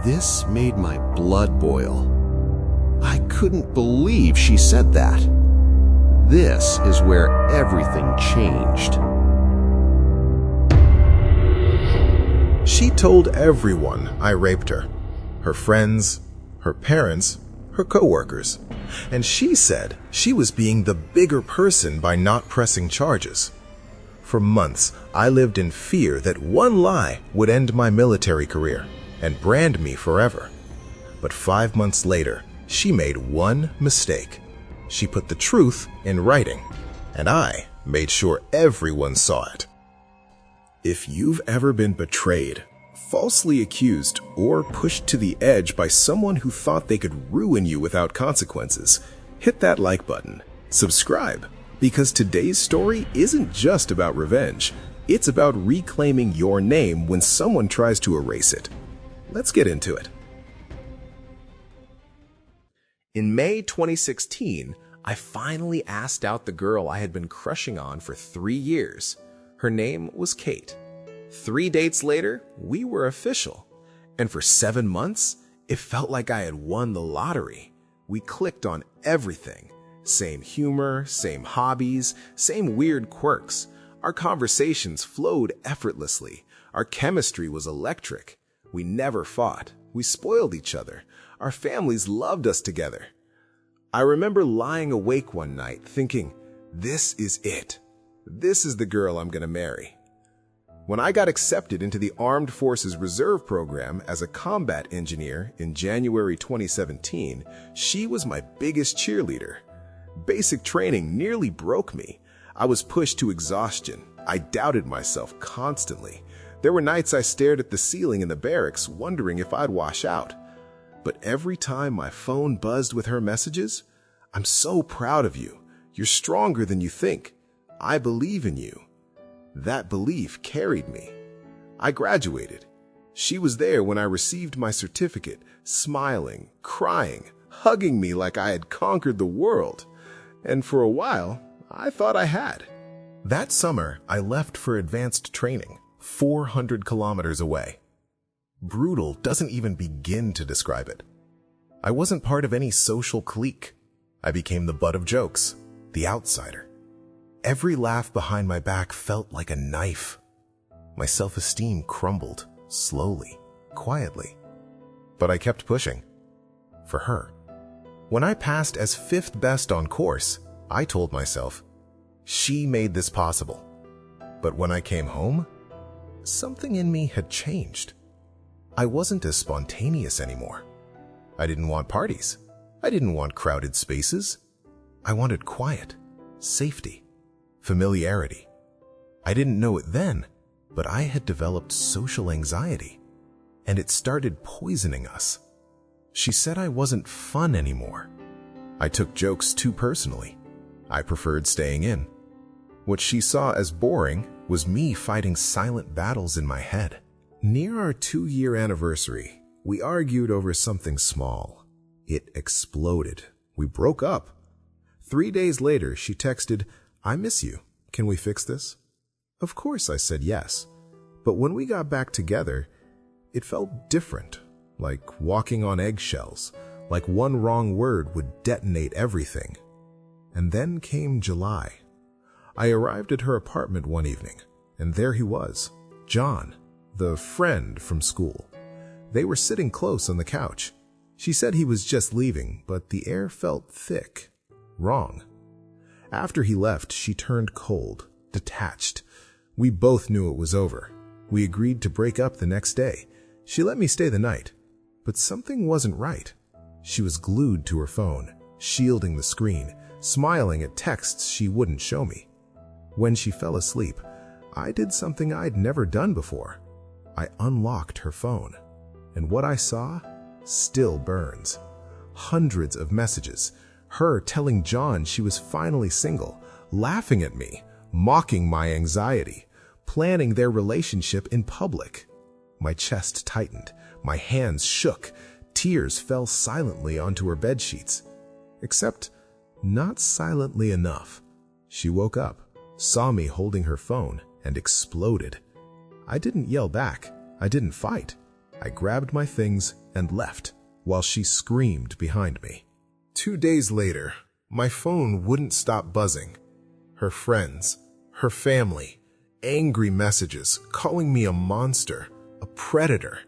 This made my blood boil. I couldn't believe she said that. This is where everything changed. She told everyone I raped her. Her friends, her parents, her coworkers. And she said she was being the bigger person by not pressing charges. For months, I lived in fear that one lie would end my military career and brand me forever. But 5 months later, she made one mistake. She put the truth in writing, and I made sure everyone saw it. If you've ever been betrayed, falsely accused, or pushed to the edge by someone who thought they could ruin you without consequences, hit that like button. Subscribe, because today's story isn't just about revenge. It's about reclaiming your name when someone tries to erase it. Let's get into it. In May 2016, I finally asked out the girl I had been crushing on for 3 years. Her name was Kate. 3 dates later, we were official. And for 7 months, it felt like I had won the lottery. We clicked on everything. Same humor, same hobbies, same weird quirks. Our conversations flowed effortlessly. Our chemistry was electric. We never fought. We spoiled each other. Our families loved us together. I remember lying awake one night thinking, this is it. This is the girl I'm gonna marry. When I got accepted into the Armed Forces Reserve Program as a combat engineer in January 2017, she was my biggest cheerleader. Basic training nearly broke me. I was pushed to exhaustion. I doubted myself constantly. There were nights I stared at the ceiling in the barracks, wondering if I'd wash out. But every time my phone buzzed with her messages, "I'm so proud of you. You're stronger than you think. I believe in you." That belief carried me. I graduated. She was there when I received my certificate, smiling, crying, hugging me like I had conquered the world. And for a while, I thought I had. That summer, I left for advanced training, 400 kilometers away. Brutal doesn't even begin to describe it. I wasn't part of any social clique. I became the butt of jokes, the outsider. Every laugh behind my back felt like a knife. My self-esteem crumbled, slowly, quietly. But I kept pushing. For her. When I passed as 5th best on course, I told myself, she made this possible. But when I came home, something in me had changed. I wasn't as spontaneous anymore. I didn't want parties. I didn't want crowded spaces. I wanted quiet, safety, familiarity. I didn't know it then, but I had developed social anxiety, and it started poisoning us. She said I wasn't fun anymore. I took jokes too personally. I preferred staying in. What she saw as boring was me fighting silent battles in my head. Near our 2-year anniversary, we argued over something small. It exploded. We broke up. 3 days later, she texted, "I miss you. Can we fix this?" Of course, I said yes. But when we got back together, it felt different, like walking on eggshells, like one wrong word would detonate everything. And then came July. I arrived at her apartment one evening, and there he was, John, the friend from school. They were sitting close on the couch. She said he was just leaving, but the air felt thick, wrong. After he left, she turned cold, detached. We both knew it was over. We agreed to break up the next day. She let me stay the night, but something wasn't right. She was glued to her phone, shielding the screen, smiling at texts she wouldn't show me. When she fell asleep, I did something I'd never done before. I unlocked her phone, and what I saw still burns. Hundreds of messages, her telling John she was finally single, laughing at me, mocking my anxiety, planning their relationship in public. My chest tightened, my hands shook, tears fell silently onto her bedsheets. Except, not silently enough. She woke up, saw me holding her phone, and exploded. I didn't yell back. I didn't fight. I grabbed my things and left while she screamed behind me. 2 days later, my phone wouldn't stop buzzing. Her friends, her family, angry messages calling me a monster, a predator.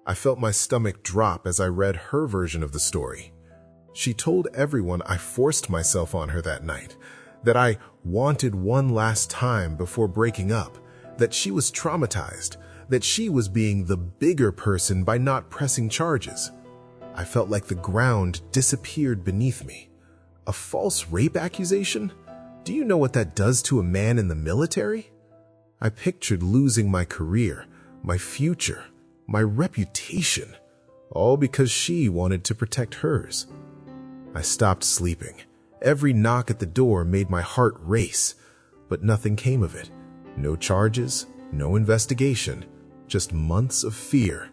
I felt my stomach drop as I read her version of the story. She told everyone I forced myself on her that night, that I wanted one last time before breaking up, that she was traumatized, that she was being the bigger person by not pressing charges. I felt like the ground disappeared beneath me. A false rape accusation? Do you know what that does to a man in the military? I pictured losing my career, my future, my reputation, all because she wanted to protect hers. I stopped sleeping. Every knock at the door made my heart race, but nothing came of it. No charges, no investigation, just months of fear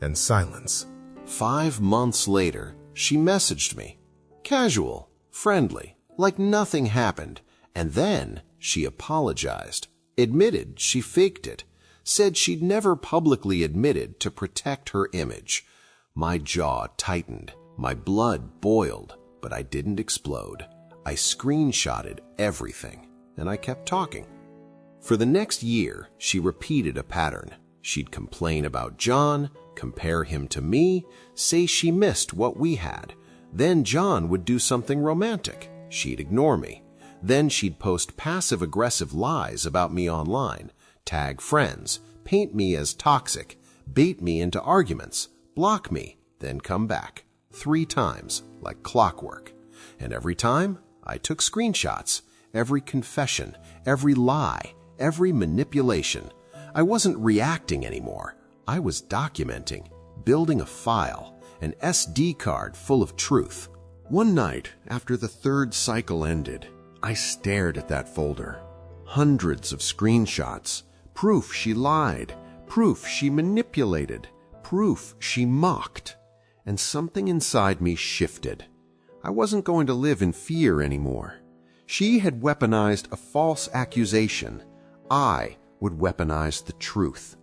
and silence. 5 months later, she messaged me. Casual, friendly, like nothing happened. And then she apologized, admitted she faked it, said she'd never publicly admitted to protect her image. My jaw tightened, my blood boiled, but I didn't explode. I screenshotted everything, and I kept talking. For the next year, she repeated a pattern. She'd complain about John, compare him to me, say she missed what we had. Then John would do something romantic. She'd ignore me. Then she'd post passive-aggressive lies about me online, tag friends, paint me as toxic, bait me into arguments, block me, then come back. 3 times, like clockwork. And every time, I took screenshots. Every confession, every lie, every manipulation. I wasn't reacting anymore. I was documenting, building a file, an SD card full of truth. One night, after the 3rd cycle ended, I stared at that folder. Hundreds of screenshots. Proof she lied. Proof she manipulated. Proof she mocked. And something inside me shifted. I wasn't going to live in fear anymore. She had weaponized a false accusation. I would weaponize the truth.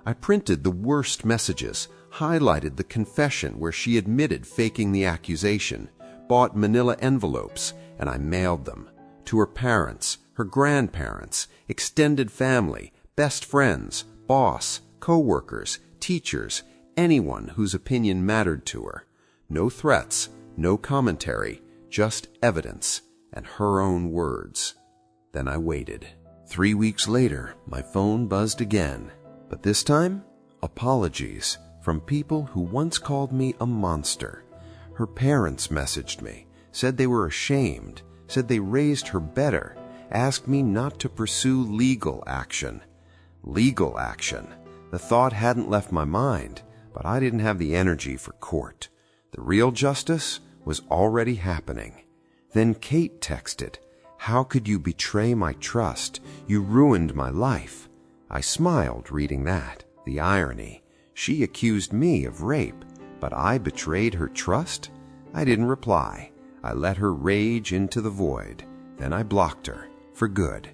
I printed the worst messages, highlighted the confession where she admitted faking the accusation, bought manila envelopes, and I mailed them to her parents, her grandparents, extended family, best friends, boss, co-workers, teachers, anyone whose opinion mattered to her. No threats, no commentary, just evidence and her own words. Then I waited. 3 weeks later, my phone buzzed again, but this time, apologies from people who once called me a monster. Her parents messaged me, said they were ashamed, said they raised her better, asked me not to pursue legal action. Legal action. The thought hadn't left my mind, but I didn't have the energy for court. The real justice was already happening. Then Kate texted, "How could you betray my trust? You ruined my life." I smiled reading that. The irony. She accused me of rape, but I betrayed her trust? I didn't reply. I let her rage into the void. Then I blocked her, for good.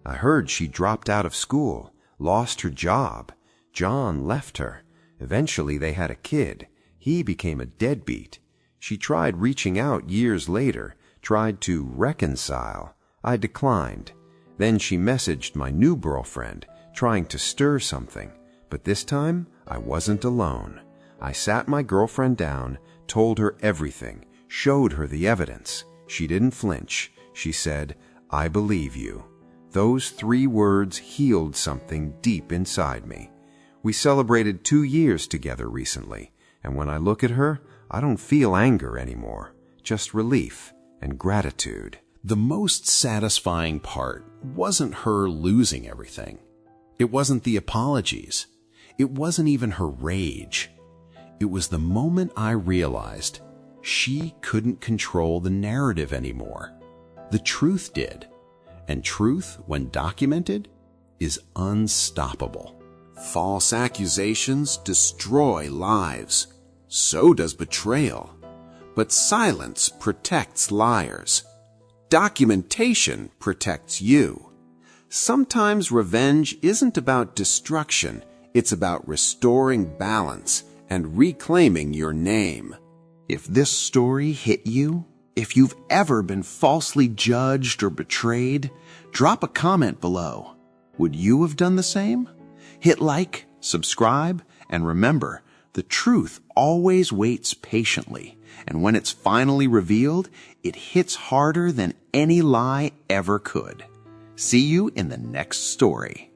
I heard she dropped out of school, lost her job. John left her. Eventually they had a kid. He became a deadbeat. She tried reaching out years later, tried to reconcile. I declined. Then she messaged my new girlfriend, trying to stir something. But this time, I wasn't alone. I sat my girlfriend down, told her everything, showed her the evidence. She didn't flinch. She said, "I believe you." Those 3 words healed something deep inside me. We celebrated 2 years together recently, and when I look at her, I don't feel anger anymore, just relief and gratitude. The most satisfying part wasn't her losing everything. It wasn't the apologies. It wasn't even her rage. It was the moment I realized she couldn't control the narrative anymore. The truth did. And truth, when documented, is unstoppable. False accusations destroy lives. So does betrayal. But silence protects liars. Documentation protects you. Sometimes revenge isn't about destruction, It's about restoring balance and reclaiming your name. If this story hit you, if you've ever been falsely judged or betrayed, drop a comment below. Would you have done the same? Hit like, subscribe, and remember, the truth always waits patiently, and when it's finally revealed, it hits harder than any lie ever could. See you in the next story.